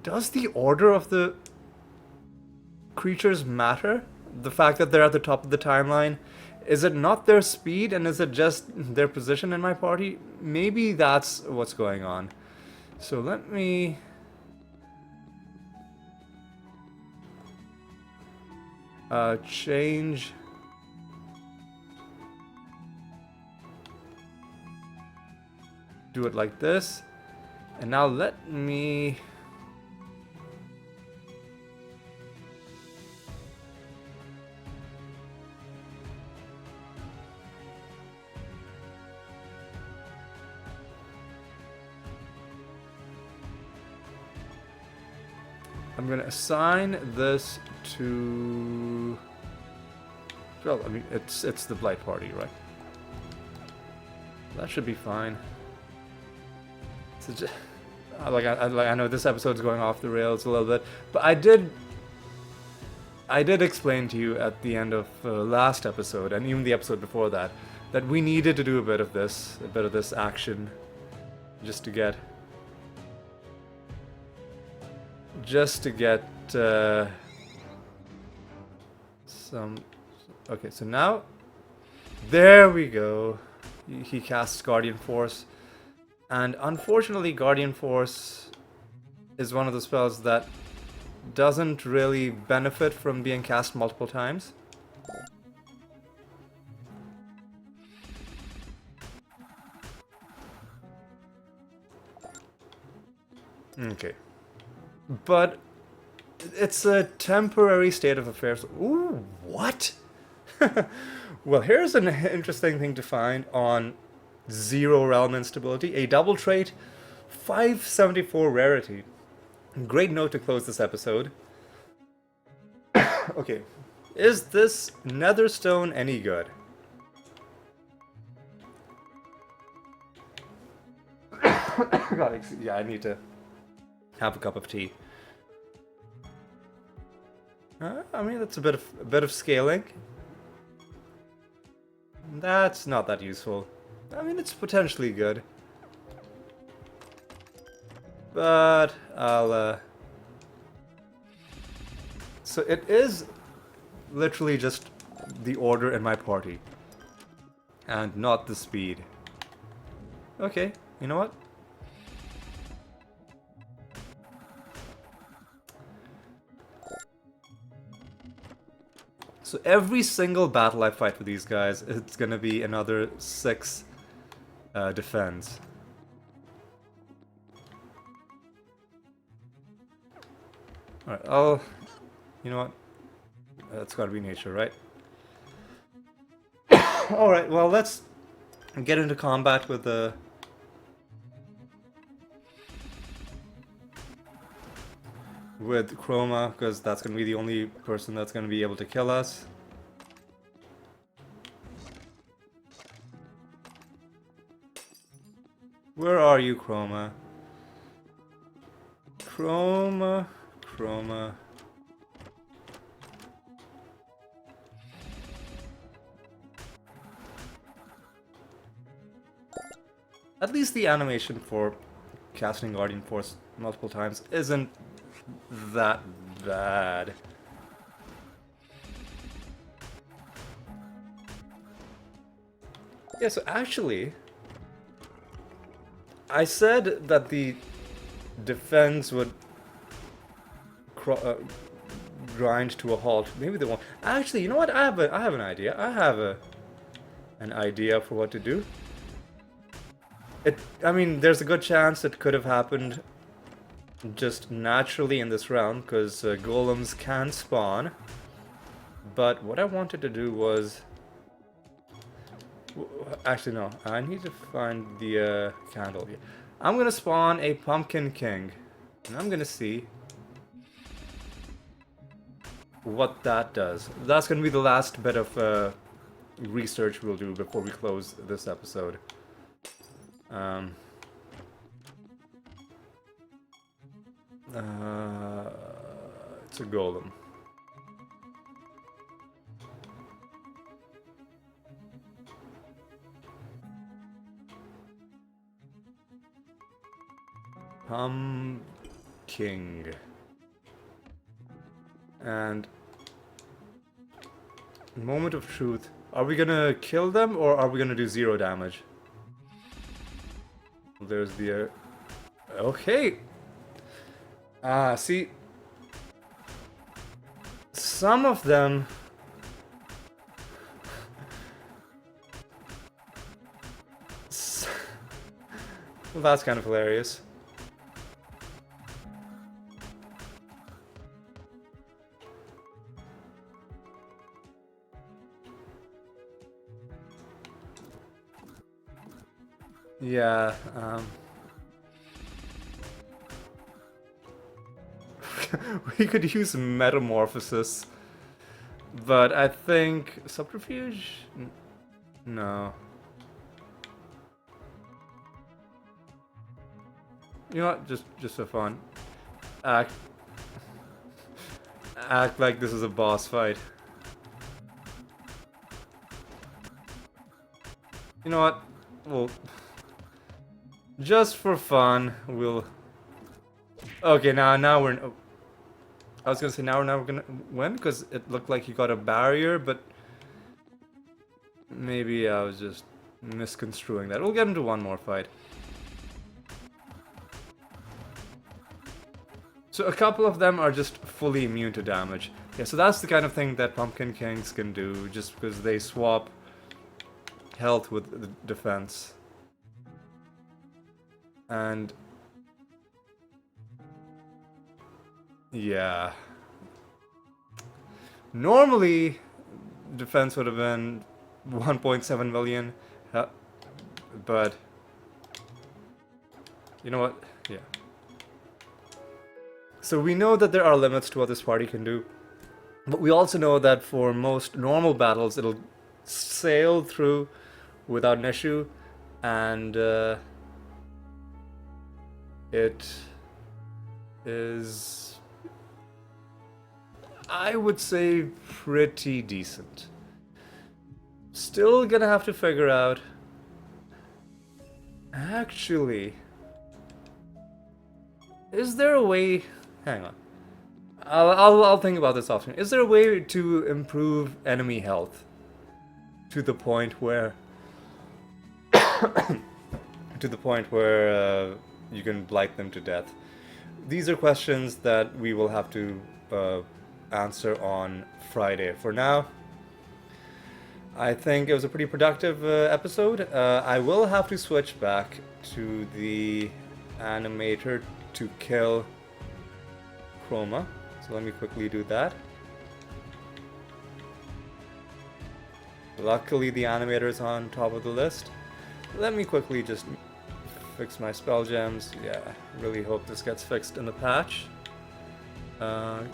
A: does the order of the creatures matter? The fact that they're at the top of the timeline? Is it not their speed and is it just their position in my party? Maybe that's what's going on. So let me change. Do it like this. And now let me I'm gonna assign this to, well, I mean, it's the Blight party, right? That should be fine. So just, I know this episode's going off the rails a little bit, but I did explain to you at the end of last episode, and even the episode before that, that we needed to do a bit of this action, just to get some. Okay, so now there we go. He casts Guardian Force. And unfortunately, Guardian Force is one of the spells that doesn't really benefit from being cast multiple times. Okay. But it's a temporary state of affairs. Ooh, what? Well, here's an interesting thing to find on 0 realm instability. A double trait, 574 rarity. Great note to close this episode. Okay, is this Netherstone any good? God, yeah, I need to have a cup of tea. I mean, that's a bit of scaling. That's not that useful. I mean, it's potentially good. But I'll so it is literally just the order in my party and not the speed. Okay, you know what? So every single battle I fight with these guys, it's gonna be another 6 defense. Alright, you know what? That's gotta be nature, right? Alright, well, let's get into combat with the Chroma, because that's going to be the only person that's going to be able to kill us. Where are you, Chroma? Chroma. At least the animation for casting Guardian Force multiple times isn't that bad. Yeah, so actually, I said that the defense would grind to a halt. Maybe they won't. Actually, you know what? I have an idea. I have an idea for what to do. I mean, there's a good chance it could have happened just naturally in this round, because golems can spawn. But what I wanted to do was... Actually, no. I need to find the candle here. I'm gonna spawn a Pumpkin King. And I'm gonna see what that does. That's gonna be the last bit of research we'll do before we close this episode. It's a golem. King. And moment of truth. Are we gonna kill them or are we gonna do 0 damage? There's the okay. See, some of them well, that's kind of hilarious. Yeah, we could use metamorphosis, but I think subterfuge? No. You know what? Just for fun, act like this is a boss fight. You know what? Well, just for fun, we'll... Okay, now we're... Oh, I was gonna say now we're gonna win, because it looked like he got a barrier, but... Maybe I was just misconstruing that. We'll get into one more fight. So a couple of them are just fully immune to damage. Yeah, so that's the kind of thing that Pumpkin Kings can do, just because they swap health with the defense. And yeah, normally defense would have been 1.7 million, but you know what? Yeah. So we know that there are limits to what this party can do, but we also know that for most normal battles it'll sail through without an issue, and it is, I would say, pretty decent. Still gonna have to figure out... Actually, is there a way... Hang on. I'll think about this often. Is there a way to improve enemy health to the point where you can blight them to death? These are questions that we will have to answer on Friday. For now, I think it was a pretty productive episode. I will have to switch back to the animator to kill Chroma. So let me quickly do that. Luckily the animator is on top of the list. Let me quickly just fix my spell gems. Yeah, really hope this gets fixed in the patch. But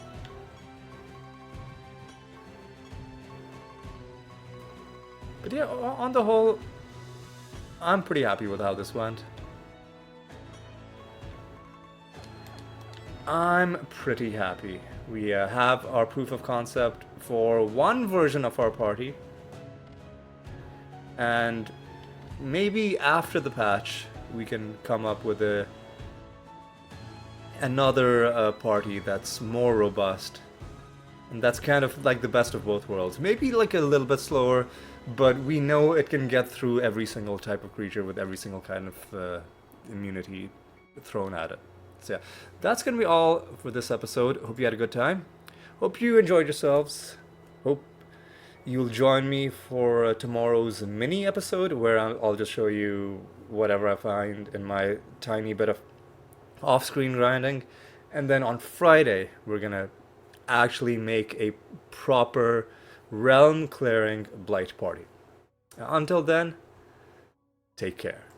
A: yeah, on the whole, I'm pretty happy with how this went. I'm pretty happy. We have our proof of concept for one version of our party. And maybe after the patch, we can come up with another party that's more robust. And that's kind of like the best of both worlds. Maybe like a little bit slower, but we know it can get through every single type of creature with every single kind of immunity thrown at it. So yeah, that's gonna be all for this episode. Hope you had a good time. Hope you enjoyed yourselves. Hope you'll join me for tomorrow's mini episode where I'll just show you whatever I find in my tiny bit of off-screen grinding. And then on Friday, we're gonna actually make a proper realm clearing blight party. Until then, take care.